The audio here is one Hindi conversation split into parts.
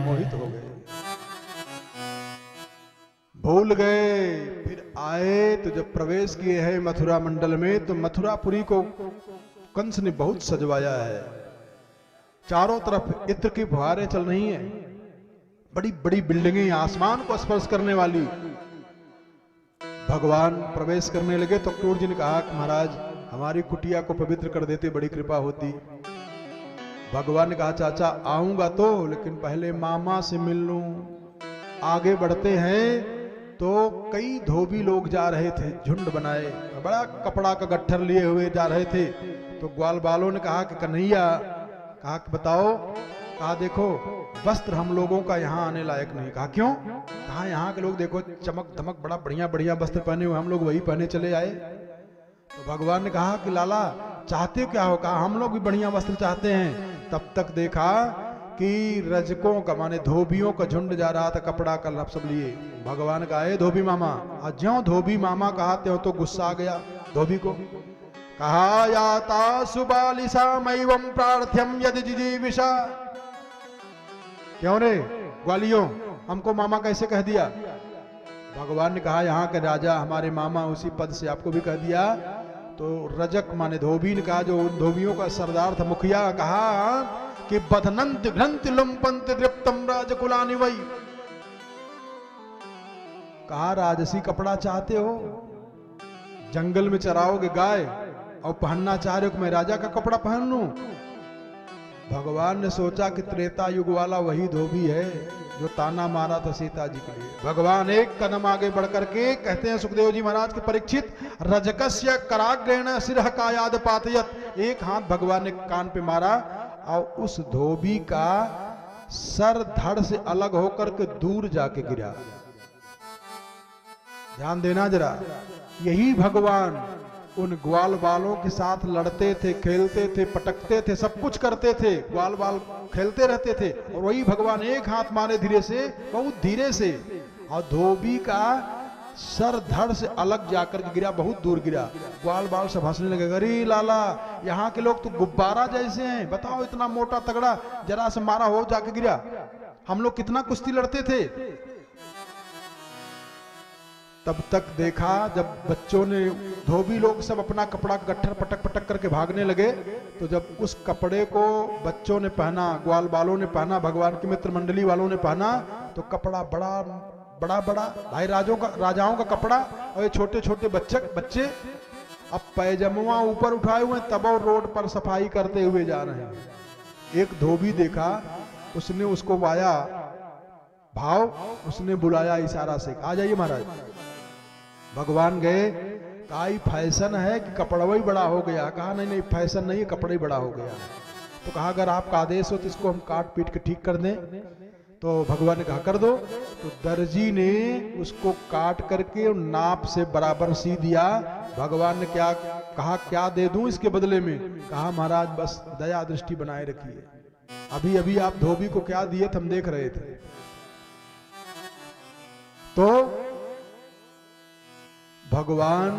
मोहित हो गए, भूल गए। फिर आए तो जब प्रवेश किए हैं मथुरा मंडल में, तो मथुरापुरी को कंस ने बहुत सजवाया है। चारों तरफ इत्र की फुहारें चल रही हैं, बड़ी बड़ी बिल्डिंगें आसमान को स्पर्श करने वाली। भगवान प्रवेश करने लगे तो क्रूर जी ने कहा कि महाराज हमारी कुटिया को पवित्र कर देते, बड़ी कृपा होती। भगवान ने कहा चाचा आऊंगा तो, लेकिन पहले मामा से मिल लूं। आगे बढ़ते हैं तो कई धोबी लोग जा रहे थे, झुंड बनाए, बड़ा कपड़ा का गट्ठर लिए हुए जा रहे थे। तो ग्वाल बालों ने कहा कि कन्हैया, कहा कि बताओ, कहा देखो वस्त्र हम लोगों का यहाँ आने लायक नहीं। कहा क्यों? कहा यहाँ के लोग देखो चमक धमक बड़ा बढ़िया बढ़िया वस्त्र पहने हुए, हम लोग वही पहने चले आए। तो भगवान ने कहा कि लाला चाहते क्या हो? कहा हम लोग भी बढ़िया वस्त्र चाहते हैं। तब तक देखा कि रजकों का माने धोबियों का झुंड जा रहा था, कपड़ा का लप सब लिए। भगवान का है धोबी मामा, और ज्यों धोबी मामा कहा त्यों तो गुस्सा आ गया धोबी को। कहा याता सुबालिसा मैवं प्रार्थ्यम यदि जिजीविषा। क्यों रे ग्वालियों, हमको मामा कैसे कह दिया? भगवान ने कहा यहाँ के राजा हमारे मामा, उसी पद से आपको भी कह दिया। तो रजक माने धोबी ने कहा, जो उन धोबियों का सरदार था, मुखिया, कहा कि बधनंत घ्रंत लुम्पंत दृप्तम राजकुलानि वै। कहा राजसी कपड़ा चाहते हो, जंगल में चराओगे गाय और पहनना चाह रहे हो कि मैं राजा का कपड़ा पहन लूं? भगवान ने सोचा कि त्रेता युग वाला वही धोबी है जो ताना मारा था सीता जी के लिए। भगवान एक कदम आगे बढ़कर के कहते हैं सुखदेव जी महाराज के, परीक्षित रजकस्य कराग्रेण सिरह कायाद पातयत। एक हाथ भगवान ने कान पे मारा और उस धोबी का सर धड़ से अलग होकर के दूर जाके गिरा। ध्यान देना जरा, यही भगवान उन ग्वाल बालों के साथ लड़ते थे, खेलते थे, पटकते थे, सब कुछ करते थे, ग्वाल बाल खेलते रहते थे। और वही भगवान एक हाथ मारे धीरे से, बहुत धीरे से, और धोबी का सर धड़ से अलग जाकर के गिरा, बहुत दूर गिरा। ग्वाल बाल सब हंसने लगे, अरे लाला यहाँ के लोग तो गुब्बारा जैसे हैं, बताओ इतना मोटा तगड़ा, जरा से मारा हो जाके गिरा। हम लोग कितना कुश्ती लड़ते थे। तब तक देखा जब बच्चों ने, धोबी लोग सब अपना कपड़ा गट्ठर पटक पटक करके भागने लगे। तो जब उस कपड़े को बच्चों ने पहना, ग्वाल बालों ने पहना, भगवान की मित्र मंडली वालों ने पहना, तो कपड़ा बड़ा बड़ा बड़ा भाई राजाओं का कपड़ा, और ये छोटे छोटे बच्चे अब पैजमुआ ऊपर उठाए हुए, तब और रोड पर सफाई करते हुए जा रहे हैं। एक धोबी देखा, उसने उसको वाया भाव, उसने बुलाया इशारा से, आ जाइए महाराज। भगवान गए, कहा फैशन है कि कपड़ा ही बड़ा हो गया? कहा नहीं नहीं फैशन नहीं है, कपड़ा ही बड़ा हो गया। तो कहा अगर आपका आदेश हो तो इसको हम काट पीट के ठीक कर दें। तो भगवान ने कहा कर दो। तो दर्जी ने उसको काट करके नाप से बराबर सी दिया। भगवान ने क्या कहा, क्या दे दूं इसके बदले में? कहा महाराज बस दया दृष्टि बनाए रखिए, अभी अभी आप धोबी को क्या दिए थे हम देख रहे थे। तो भगवान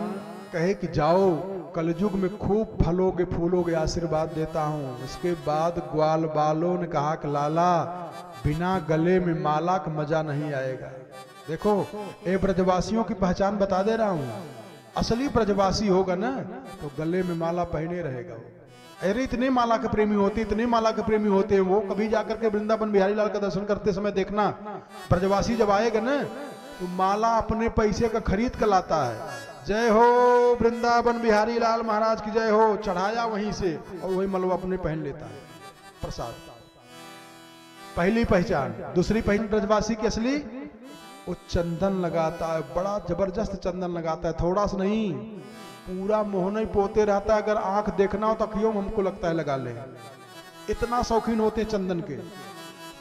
कहे कि जाओ कलयुग में खूब फलोगे फूलोगे, आशीर्वाद देता हूं। इसके बाद ग्वाल बालों ने कहा कि लाला बिना गले में माला का मजा नहीं आएगा। देखो ये ब्रजवासियों की पहचान बता दे रहा हूं, असली ब्रजवासी होगा ना तो गले में माला पहने रहेगा। अरे इतने माला के प्रेमी होते, इतने माला के प्रेमी होते हैं वो, कभी जाकर के वृंदावन बिहारी लाल का दर्शन करते समय देखना, ब्रजवासी जब आएगा ना तो माला अपने पैसे का खरीद कर लाता है। जय हो वृंदावन बिहारी लाल महाराज की जय हो, चढ़ाया वहीं से, और वही मलवा अपने पहन लेता है प्रसाद। पहली पहचान। दूसरी पहचान ब्रजवासी की असली, वो चंदन लगाता है, बड़ा जबरदस्त चंदन लगाता है, थोड़ा सा नहीं, पूरा मोहन ही पोते रहता है। अगर आंख देखना हो तो अखियों में हमको लगता है लगा ले, इतना शौकीन होते चंदन के।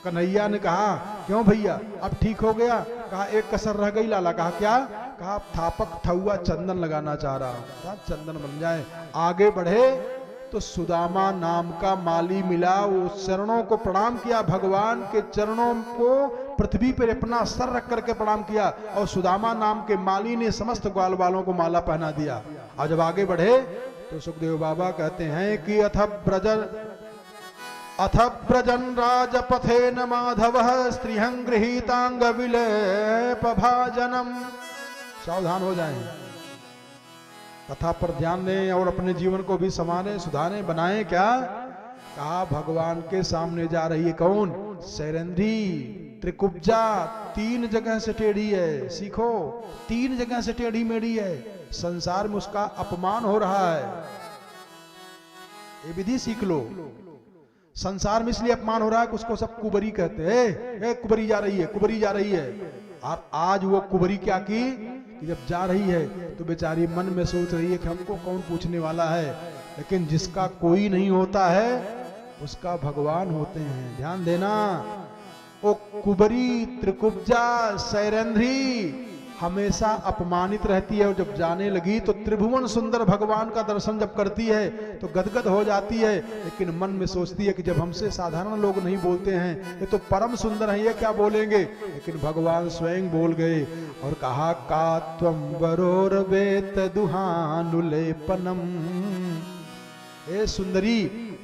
कन्हैया ने कहा क्यों भैया अब ठीक हो गया? कहा एक कसर रह गई लाला। कहा क्या? कहा थापक थुआ चंदन लगाना चाह रहा हूं, चंदन बन जाए। आगे बढ़े तो सुदामा नाम का माली मिला, वो चरणों को प्रणाम किया, भगवान के चरणों को पृथ्वी पर अपना सर रख करके प्रणाम किया, और सुदामा नाम के माली ने समस्त ग्वाल वालों को माला पहना दिया। और जब आगे बढ़े तो सुखदेव बाबा कहते हैं कि अथ ब्रज अथ व्रजन् राजपथे न माधवः स्त्रियं गृहीतांग विलेप भाजनम। सावधान हो जाएं, कथा पर ध्यान दें और अपने जीवन को भी संवारें, सुधारें, बनाएं। क्या कहा? भगवान के सामने जा रही है कौन? सैरंध्री, त्रिकुब्जा। 3 जगह से टेढ़ी है, सीखो। 3 जगह से टेढ़ी मेढ़ी है, संसार में उसका अपमान हो रहा है। ये विधि सीख लो। संसार में इसलिए अपमान हो रहा है कि उसको सब कुबरी कहते हैं। कुबरी जा रही है, कुबरी जा रही है। और आज वो कुबरी क्या की कि जब जा रही है तो बेचारी मन में सोच रही है कि हमको कौन पूछने वाला है। लेकिन जिसका कोई नहीं होता है उसका भगवान होते हैं। ध्यान देना। वो कुबरी, त्रिकुब्जा, सैरंध्री हमेशा अपमानित रहती है और जब जाने लगी तो त्रिभुवन सुंदर भगवान का दर्शन जब करती है तो गदगद हो जाती है। लेकिन मन में सोचती है कि जब हमसे साधारण लोग नहीं बोलते हैं, ये तो परम सुंदर है, ये क्या बोलेंगे। लेकिन भगवान स्वयं बोल गए और कहा, का त्वं वरोर्वेत दुहानुलेपनम। ए सुंदरी,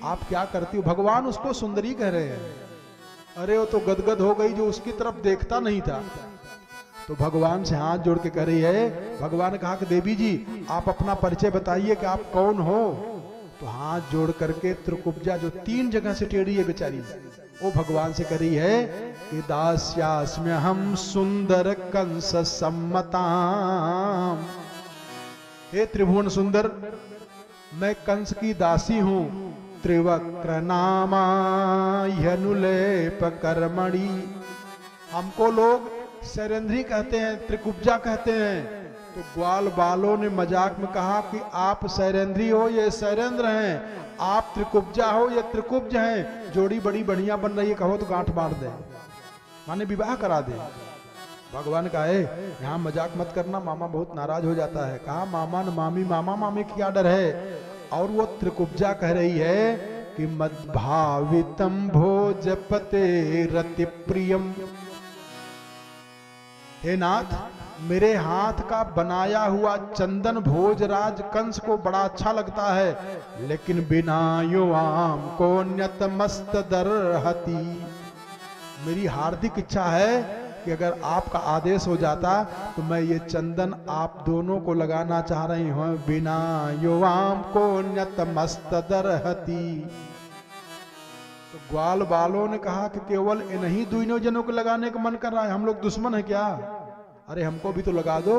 आप क्या करती हो? भगवान उसको सुंदरी कह रहे हैं। अरे वो तो गदगद हो गई, जो उसकी तरफ देखता नहीं था। तो भगवान से हाथ जोड़ के कह रही है। भगवान ने कहा कि देवी जी आप अपना परिचय बताइए कि आप कौन हो। तो हाथ जोड़ करके त्रिकुब्जा, जो 3 जगह से टेढ़ी है बेचारी, वो भगवान से कह रही है कि दास्यास्म्यहं सुंदर कंस सम्मताम। हे त्रिभुवन सुंदर, मैं कंस की दासी हूं। त्रिवक्र नामा यनुलेप कर्मणि। हमको लोग सैरंध्री कहते हैं, त्रिकुब्जा कहते हैं। तो ग्वाल बालों ने मजाक में कहा कि आप सैरंध्री हो, ये सैरेंद्र हैं। आप त्रिकुब्जा हो, ये त्रिकुब्ज हैं। जोड़ी बड़ी बढ़िया बन रही है, कहो तो गांठ मार दे, माने विवाह करा दे। भगवान का है यहाँ मजाक मत करना, मामा बहुत नाराज हो जाता है। कहा मामा न मामी, मामा मामी की क्या डर है। और वो त्रिकुब्जा कह रही है कि मद्भावितम भोजपते रति प्रियम। हे नाथ, मेरे हाथ का बनाया हुआ चंदन भोजराज कंस को बड़ा अच्छा लगता है, लेकिन बिना युवाम को न्यत मस्त दरहती। मेरी हार्दिक इच्छा है कि अगर आपका आदेश हो जाता तो मैं ये चंदन आप दोनों को लगाना चाह रही हूं। बिना युवाम को न्यत मस्त दरहती। तो ग्वाल बालों ने कहा कि केवल इन्हीं दोनों जनों को लगाने का मन कर रहा है, हम लोग दुश्मन है क्या? अरे हमको भी तो लगा दो।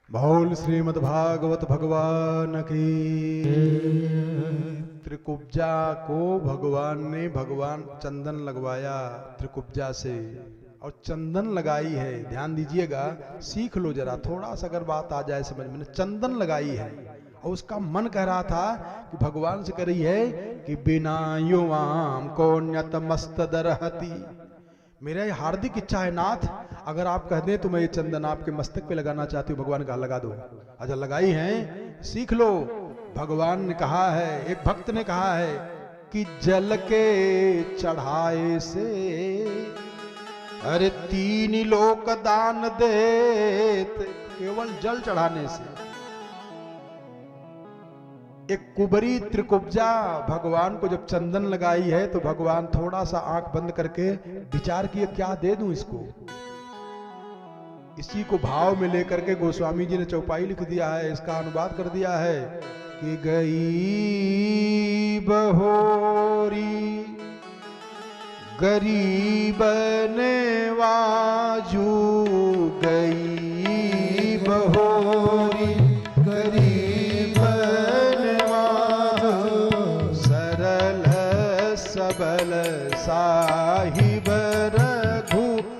बोल श्रीमद् भागवत भगवान की। त्रिकुब्जा को भगवान चंदन लगवाया त्रिकुब्जा से, और चंदन लगाई है। ध्यान दीजिएगा, सीख लो जरा, थोड़ा सा अगर बात आ जाए समझ में। चंदन लगाई है और उसका मन कह रहा था कि भगवान से कह रही है कि बिना युवाम को न्यत मस्त दरहती। मेरा ये हार्दिक इच्छा है नाथ, अगर आप कह दें तो मैं ये चंदन आपके मस्तक पे लगाना चाहती हूँ। भगवान का लगा दो। अच्छा लगाई है, सीख लो। भगवान ने कहा है, एक भक्त ने कहा है कि जल के चढ़ाए से अरे 3 लोक दान देत। केवल जल चढ़ाने से। एक कुबरी त्रिकुब्जा भगवान को जब चंदन लगाई है तो भगवान थोड़ा सा आंख बंद करके विचार किए क्या दे दूं इसको। इसी को भाव में लेकर के गोस्वामी जी ने चौपाई लिख दिया है, इसका अनुवाद कर दिया है कि गई बहोरी गरीब नेवाजू, गई बहोरी गरीब नेवाजू, सरल सबल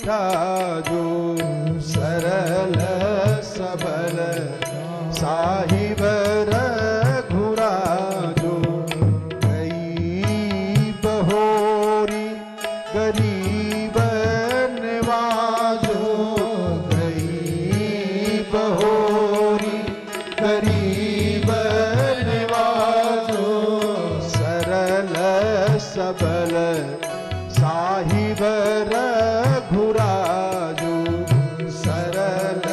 जो सरल सबल साहिब रघुराजो। गरीब होरी गरीब निवाजो, गरीब होरी गरीब निवाजो। सरल सबल साहिब रघुराजो, सरल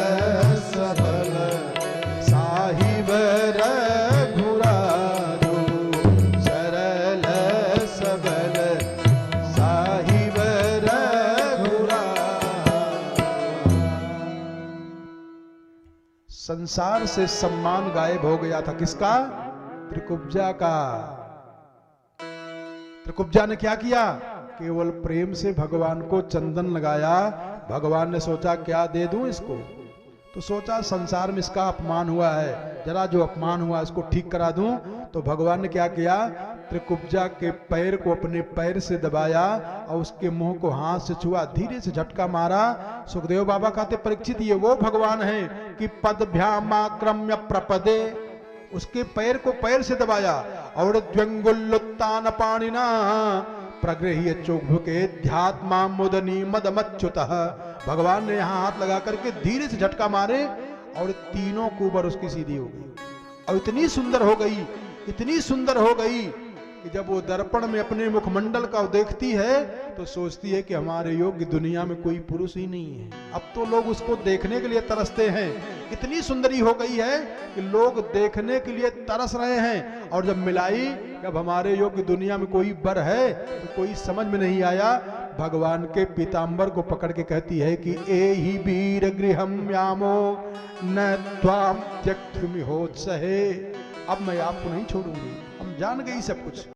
सबल साहिब रघुराजो, सरल सबल साहिब रघुराजो। संसार से सम्मान गायब हो गया था, किसका? त्रिकुब्जा का। त्रिकुब्जा ने क्या किया? केवल प्रेम से भगवान को चंदन लगाया। भगवान ने सोचा क्या दे दूं इसको, तो सोचा संसार में इसका अपमान हुआ है, जरा जो अपमान हुआ इसको ठीक करा दूं। तो भगवान ने क्या किया? त्रिकुब्जा के पैर को अपने पैर से दबाया और उसके मुंह को हाथ से छुआ, धीरे से झटका मारा। सुखदेव बाबा कहते परीक्षित ये वो भगवान है कि पदभ्यामाक्रम्य प्रपदे, उसके पैर को पैर से दबाया और द्व्यंगुल्लुत्तान पाणिना प्रगृह्य चोभुके ध्यात्मा मुदनी मदमच्युतः। भगवान ने यहां हाथ लगा करके धीरे से झटका मारे और तीनों कुबर उसकी सीधी हो गई और इतनी सुंदर हो गई, इतनी सुंदर हो गई कि जब वो दर्पण में अपने मुखमंडल का देखती है तो सोचती है कि हमारे योग्य दुनिया में कोई पुरुष ही नहीं है। अब तो लोग उसको देखने के लिए तरसते हैं, इतनी सुंदरी हो गई है कि लोग देखने के लिए तरस रहे हैं। और जब मिलाई जब हमारे योग्य दुनिया में कोई बर है तो कोई समझ में नहीं आया। भगवान के पीतांबर को पकड़ के कहती है कि एहि वीर गृहम यामो न त्वाम त्यक्तुमि होत्सहे। अब मैं आपको नहीं छोड़ूंगी, हम जान गई सब कुछ।